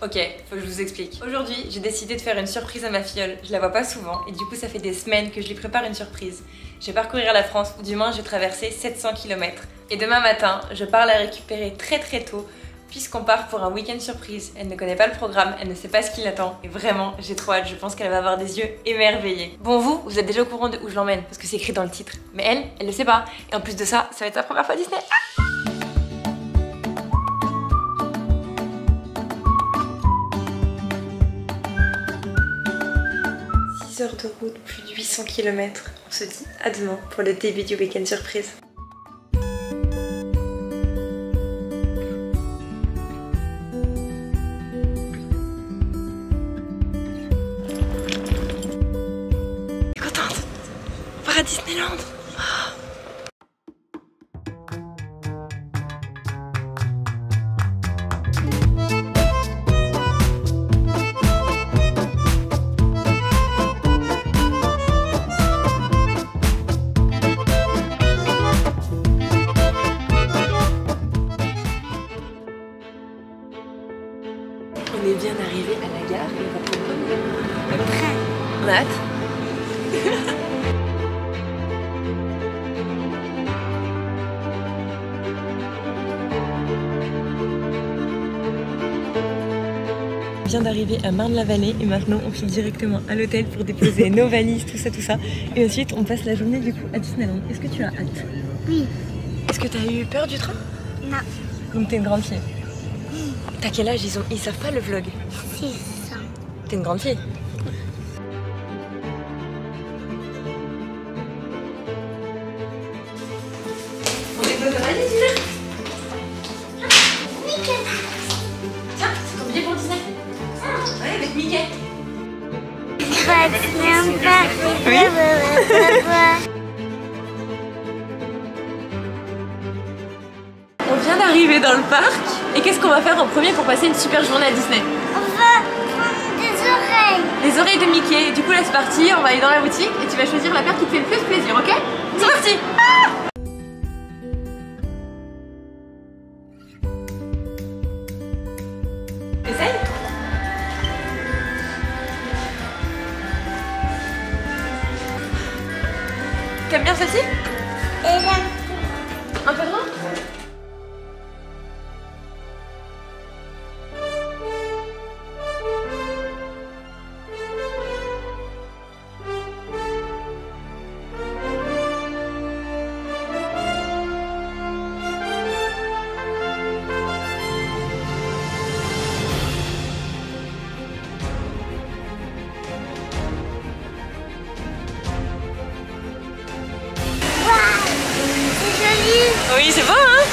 Ok, faut que je vous explique. Aujourd'hui, j'ai décidé de faire une surprise à ma filleule. Je la vois pas souvent et du coup, ça fait des semaines que je lui prépare une surprise. Je vais parcourir la France, ou du moins, je vais traverser 700 km. Et demain matin, je pars la récupérer très tôt, puisqu'on part pour un week-end surprise. Elle ne connaît pas le programme, elle ne sait pas ce qui l'attend. Et vraiment, j'ai trop hâte, je pense qu'elle va avoir des yeux émerveillés. Bon, vous êtes déjà au courant de où je l'emmène, parce que c'est écrit dans le titre. Mais elle ne sait pas. Et en plus de ça, ça va être sa première fois à Disney. Ah, 6 heures de route, plus de 800 km. On se dit à demain pour le début du week-end surprise. Je suis contente. On part à Disneyland. On est bien arrivé à la gare et on va prendre le train. On a hâte. On vient d'arriver à Marne-la-Vallée et maintenant on file directement à l'hôtel pour déposer nos valises, tout ça. Et ensuite on passe la journée du coup à Disneyland. Est-ce que tu as hâte? Oui. Est-ce que tu as eu peur du train? Non. Donc t'es une grande fille. T'as quel âge? Ils savent pas le vlog. 6 ans. T'es une grande fille. On dépose ta valise, Lila. Mickey. Tiens, c'est ton billet pour Disney. Ouais, avec Mickey. Oui. On vient d'arriver dans le parc. Et qu'est-ce qu'on va faire en premier pour passer une super journée à Disney? On va prendre des oreilles. Les oreilles de Mickey. Du coup là c'est parti, on va aller dans la boutique et tu vas choisir la paire qui te fait le plus plaisir, ok? C'est parti! Essaye? T'aimes bien celle-ci? Et là, Un peu grand? c'est joli. Oui, c'est beau, hein?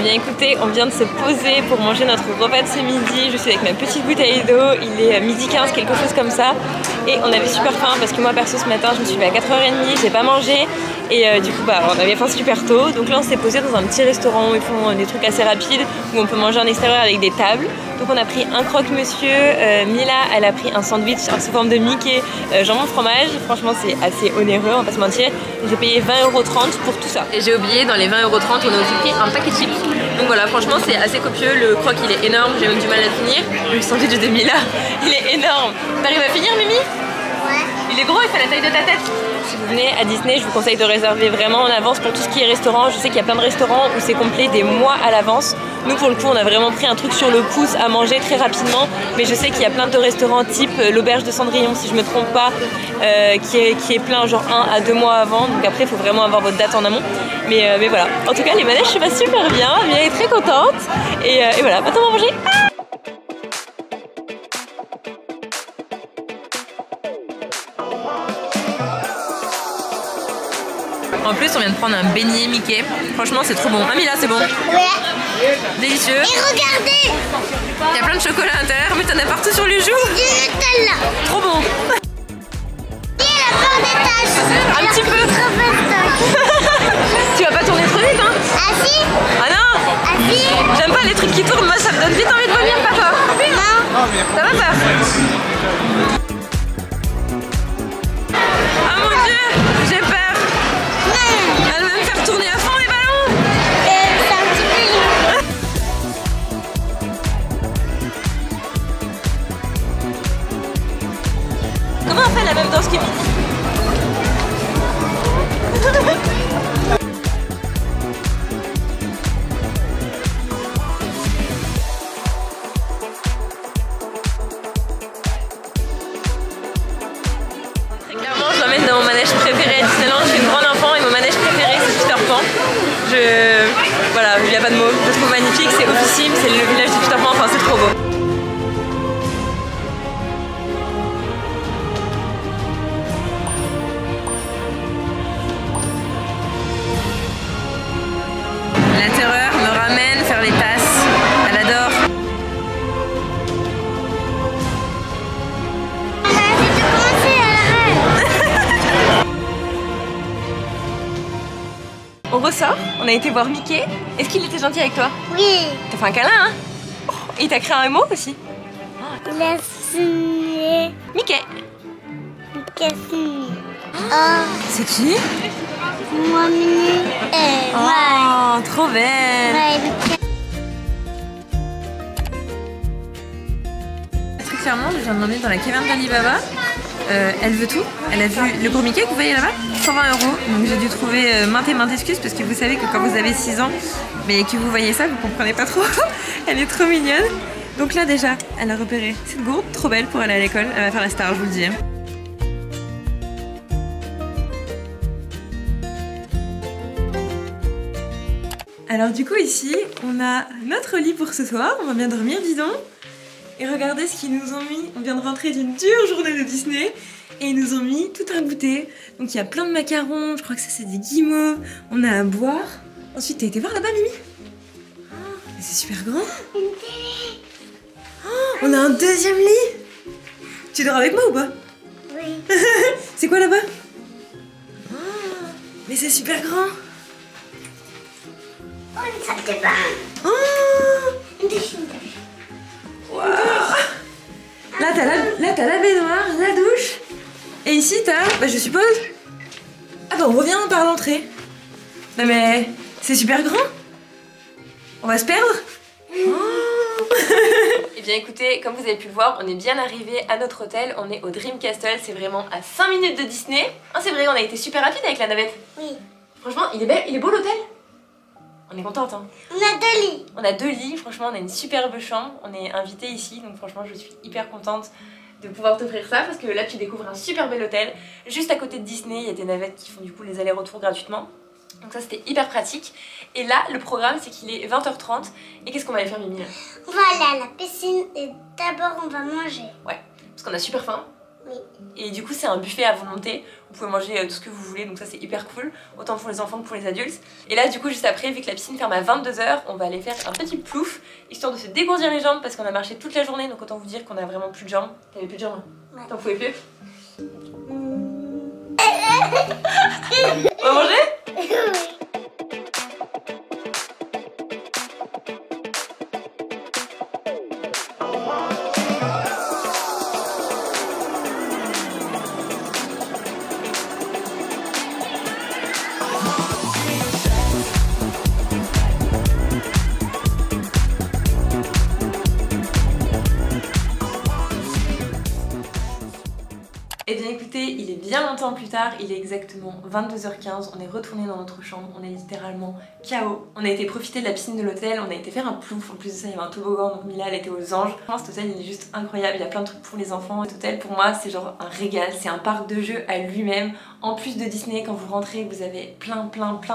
Bien écoutez, on vient de se poser pour manger notre repas de ce midi. Je suis avec ma petite bouteille d'eau, il est midi 15, quelque chose comme ça. Et on avait super faim parce que moi perso ce matin je me suis levée à 4h30, j'ai pas mangé. Et du coup on avait faim super tôt. Donc là on s'est posé dans un petit restaurant où ils font des trucs assez rapides, où on peut manger en extérieur avec des tables. Donc on a pris un croque-monsieur, Mila elle a pris un sandwich sous forme de Mickey, jambon fromage. Franchement c'est assez onéreux, on va pas se mentir. J'ai payé 20,30 € pour tout ça. Et j'ai oublié, dans les 20,30 € on a aussi pris un paquet de chips. Donc voilà, franchement c'est assez copieux, le croque il est énorme, j'ai même du mal à le finir. Le sandwich de Mila, il est énorme. T'arrives à finir Mimi? Ouais. Il est gros, il fait la taille de ta tête. Si vous venez à Disney, je vous conseille de réserver vraiment en avance pour tout ce qui est restaurant. Je sais qu'il y a plein de restaurants où c'est complet des mois à l'avance. Nous pour le coup on a vraiment pris un truc sur le pouce à manger très rapidement. Mais je sais qu'il y a plein de restaurants type l'auberge de Cendrillon si je me trompe pas, qui est plein genre 1 à 2 mois avant. Donc après il faut vraiment avoir votre date en amont. Mais voilà, en tout cas les manèges se passent super bien. Mia est très contente. Et voilà, maintenant on va manger. En plus, on vient de prendre un beignet Mickey. Franchement, c'est trop bon. Ah, Mila, c'est bon. Ouais. Délicieux. Et regardez, Il y a plein de chocolat à l'intérieur, mais t'en as partout sur les joues. du Nutella. Trop bon. Et elle a peur des taches. Un petit peu. Trop peur des taches. Tu vas pas tourner trop vite, hein? Ah si, Ah non. ah si. J'aime pas les trucs qui tournent, moi ça me donne vite envie de vomir, pas toi. Non. T'as pas peur? Ah mon dieu, j'ai peur. Elle va me faire tourner à fond les ballons. C'est un petit peu lourd. Comment on fait la même danse que Midi? Clairement, je l'emmène dans mon manège préféré à Disneyland. Je suis une grande enfant et mon manège préféré c'est Peter Pan. Voilà, il n'y a pas de mots. Je le trouve magnifique, c'est officime, c'est le village de Peter Pan, enfin c'est trop beau. La terreur me ramène faire les tasses. Elle adore. On a arrêté de commencer à l'arrêt. On ressort, on a été voir Mickey. Est-ce qu'il était gentil avec toi? Oui. T'as fait un câlin, hein? Oh, et il t'a créé un mot aussi. Il a signé. Mickey. Il a signé. Oh, C'est qui? moi, Mini. Et moi. Oh, trop belle. Ouais, Très clairement, je viens de l'emmener dans la caverne d'Alibaba. Elle veut tout. Elle a vu le gros Mickey que vous voyez là-bas, 120 €. Donc j'ai dû trouver maintes et maintes excuses parce que vous savez que quand vous avez 6 ans, mais que vous voyez ça, vous comprenez pas trop. Elle est trop mignonne. Donc là déjà, elle a repéré cette gourde trop belle pour aller à l'école. Elle va faire la star, je vous le dis. Alors du coup ici, on a notre lit pour ce soir. On va bien dormir, dis donc. Et regardez ce qu'ils nous ont mis. On vient de rentrer d'une dure journée de Disney et ils nous ont mis tout un goûter. Donc il y a plein de macarons, je crois que ça c'est des guimauves. On a à boire. Ensuite, t'as été voir là-bas, Mimi? Oh, mais c'est super grand. Oh, on a un deuxième lit. Tu dors avec moi ou pas? oui. C'est quoi là-bas? Oh, mais c'est super grand. Oh, une salle de bain. Oh, Une douche, une douche. wow. Là t'as la baignoire, la douche. Et ici t'as, bah, je suppose... Ah bah on revient par l'entrée. Non mais c'est super grand. On va se perdre. Oh. Eh bien écoutez, comme vous avez pu le voir, on est bien arrivé à notre hôtel. On est au Dream Castle, c'est vraiment à 5 minutes de Disney. Ah c'est vrai, on a été super rapide avec la navette. Oui. Franchement, il est beau l'hôtel. On est contente, hein. On a 2 lits. On a 2 lits, franchement on a une superbe chambre. On est invité ici, donc franchement je suis hyper contente de pouvoir t'offrir ça parce que là tu découvres un super bel hôtel. Juste à côté de Disney, il y a des navettes qui font du coup les allers-retours gratuitement. Donc ça c'était hyper pratique. Et là le programme c'est qu'il est 20h30. Et qu'est-ce qu'on va aller faire, Mimi? On va aller à la piscine et d'abord on va manger. Ouais, parce qu'on a super faim. Oui. Et du coup c'est un buffet à volonté, vous pouvez manger tout ce que vous voulez, donc ça c'est hyper cool, autant pour les enfants que pour les adultes. Et là du coup juste après, vu que la piscine ferme à 22 h, on va aller faire un petit plouf, histoire de se dégourdir les jambes parce qu'on a marché toute la journée, donc autant vous dire qu'on a vraiment plus de jambes. T'avais plus de jambes? Ouais. T'en pouvais plus? On va manger? Eh bien écoutez, il est bien longtemps plus tard, il est exactement 22h15, on est retourné dans notre chambre, on est littéralement KO. On a été profiter de la piscine de l'hôtel, on a été faire un plouf, en plus de ça il y avait un toboggan, donc Mila elle était aux anges. Cet hôtel il est juste incroyable, il y a plein de trucs pour les enfants. Cet hôtel pour moi c'est genre un régal, c'est un parc de jeux à lui-même. En plus de Disney, quand vous rentrez vous avez plein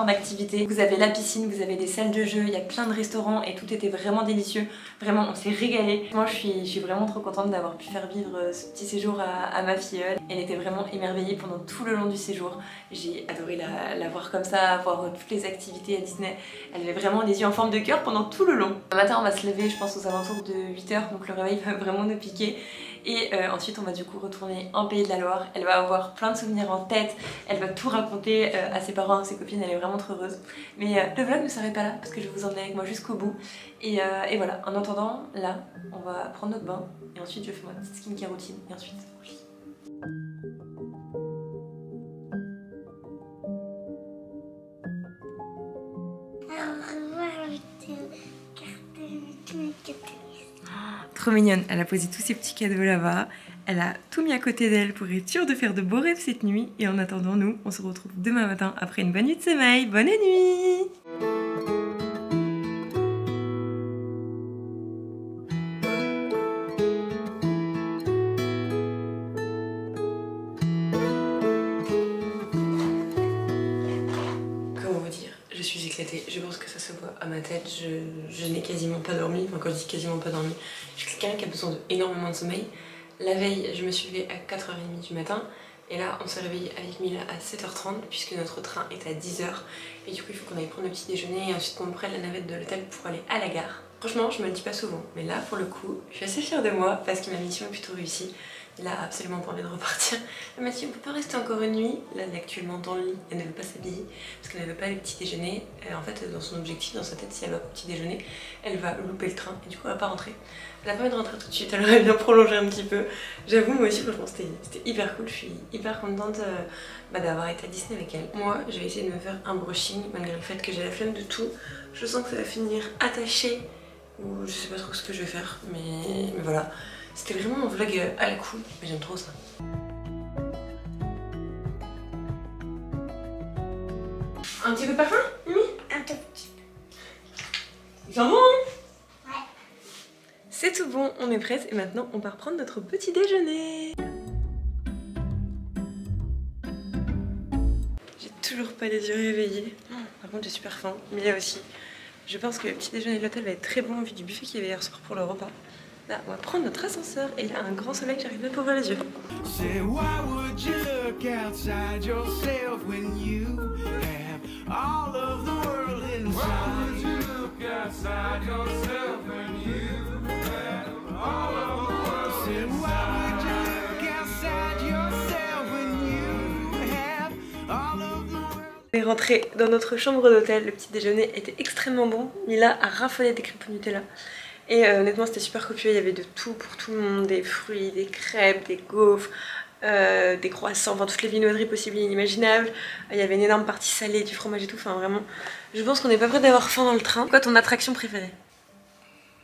d'activités. Vous avez la piscine, vous avez des salles de jeux, il y a plein de restaurants et tout était vraiment délicieux. Vraiment on s'est régalé. Moi je suis vraiment trop contente d'avoir pu faire vivre ce petit séjour à ma filleule. Elle était vraiment émerveillée. émerveillée pendant tout le long du séjour. J'ai adoré la voir comme ça, voir toutes les activités à Disney. Elle avait vraiment les yeux en forme de cœur pendant tout le long. Le matin on va se lever, je pense aux alentours de 8 h, donc le réveil va vraiment nous piquer. Et ensuite on va du coup retourner en Pays de la Loire. Elle va avoir plein de souvenirs en tête, elle va tout raconter à ses parents, à ses copines, elle est vraiment trop heureuse. Mais le vlog ne s'arrête pas là parce que je vais vous emmener avec moi jusqu'au bout. Et voilà, en attendant, là, on va prendre notre bain et ensuite je fais ma petite skincare routine et ensuite au lit. Trop mignonne, elle a posé tous ses petits cadeaux là-bas, elle a tout mis à côté d'elle pour être sûre de faire de beaux rêves cette nuit. Et en attendant, nous, on se retrouve demain matin après une bonne nuit de sommeil. Bonne nuit! Je suis éclatée, je pense que ça se voit à ma tête, je n'ai quasiment pas dormi, enfin quand je dis quasiment pas dormi, je suis quelqu'un qui a besoin d'énormément de sommeil. La veille, je me suis levée à 4h30 du matin et là on s'est réveillé avec Mila à 7h30 puisque notre train est à 10h et du coup il faut qu'on aille prendre le petit déjeuner et ensuite qu'on prenne la navette de l'hôtel pour aller à la gare. Franchement je me le dis pas souvent, mais là pour le coup je suis assez fière de moi parce que ma mission est plutôt réussie. Il a absolument pas envie de repartir. Elle m'a dit on peut pas rester encore une nuit. Là elle est actuellement dans le lit, elle ne veut pas s'habiller parce qu'elle ne veut pas le petit déjeuner. Et en fait dans son objectif, dans sa tête, si elle va au petit déjeuner, elle va louper le train et du coup elle va pas rentrer. Elle a pas envie de rentrer tout de suite, elle aurait bien prolongé un petit peu. J'avoue moi aussi franchement c'était hyper cool, je suis hyper contente d'avoir été à Disney avec elle. Moi je vais essayer de me faire un brushing malgré le fait que j'ai la flemme de tout. Je sens que ça va finir attaché ou je sais pas trop ce que je vais faire mais voilà. C'était vraiment un vlog à la cool, mais j'aime trop ça. Un petit peu de parfum, Mimi? Un tout petit peu. Il sent bon, hein? Ouais. C'est tout bon, on est prête et maintenant on part prendre notre petit déjeuner. J'ai toujours pas les yeux réveillés. Par contre j'ai super faim, Mila aussi. Je pense que le petit déjeuner de l'hôtel va être très bon vu du buffet qu'il y avait hier soir pour le repas. Là, on va prendre notre ascenseur et il y a un grand soleil que j'arrive même pas à ouvrir les yeux. On est rentré dans notre chambre d'hôtel, le petit déjeuner était extrêmement bon. Mila a raffolé des crêpes au Nutella. Et honnêtement c'était super copieux, il y avait de tout pour tout le monde, des fruits, des crêpes, des gaufres, des croissants, enfin toutes les viennoiseries possibles et inimaginables. Il y avait une énorme partie salée, du fromage et tout, enfin vraiment, je pense qu'on n'est pas prêt d'avoir faim dans le train. Quoi ton attraction préférée?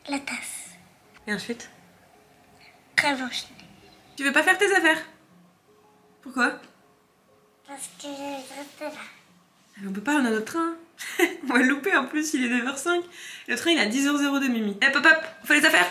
La tasse. Et ensuite? Très blanche. Tu veux pas faire tes affaires? Pourquoi? Parce que je vais rester là. On peut pas, on a notre train. On va le louper en plus, il est 9h05. Le train il est à 10h02 Mimi. Hop hop hop, on fait les affaires.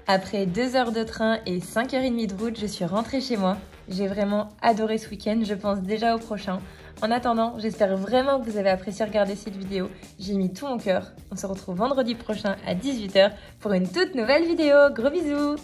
Après 2 heures de train et 5h30 de route, je suis rentrée chez moi. J'ai vraiment adoré ce week-end, je pense déjà au prochain. En attendant, j'espère vraiment que vous avez apprécié regarder cette vidéo. J'ai mis tout mon cœur. On se retrouve vendredi prochain à 18h pour une toute nouvelle vidéo. Gros bisous!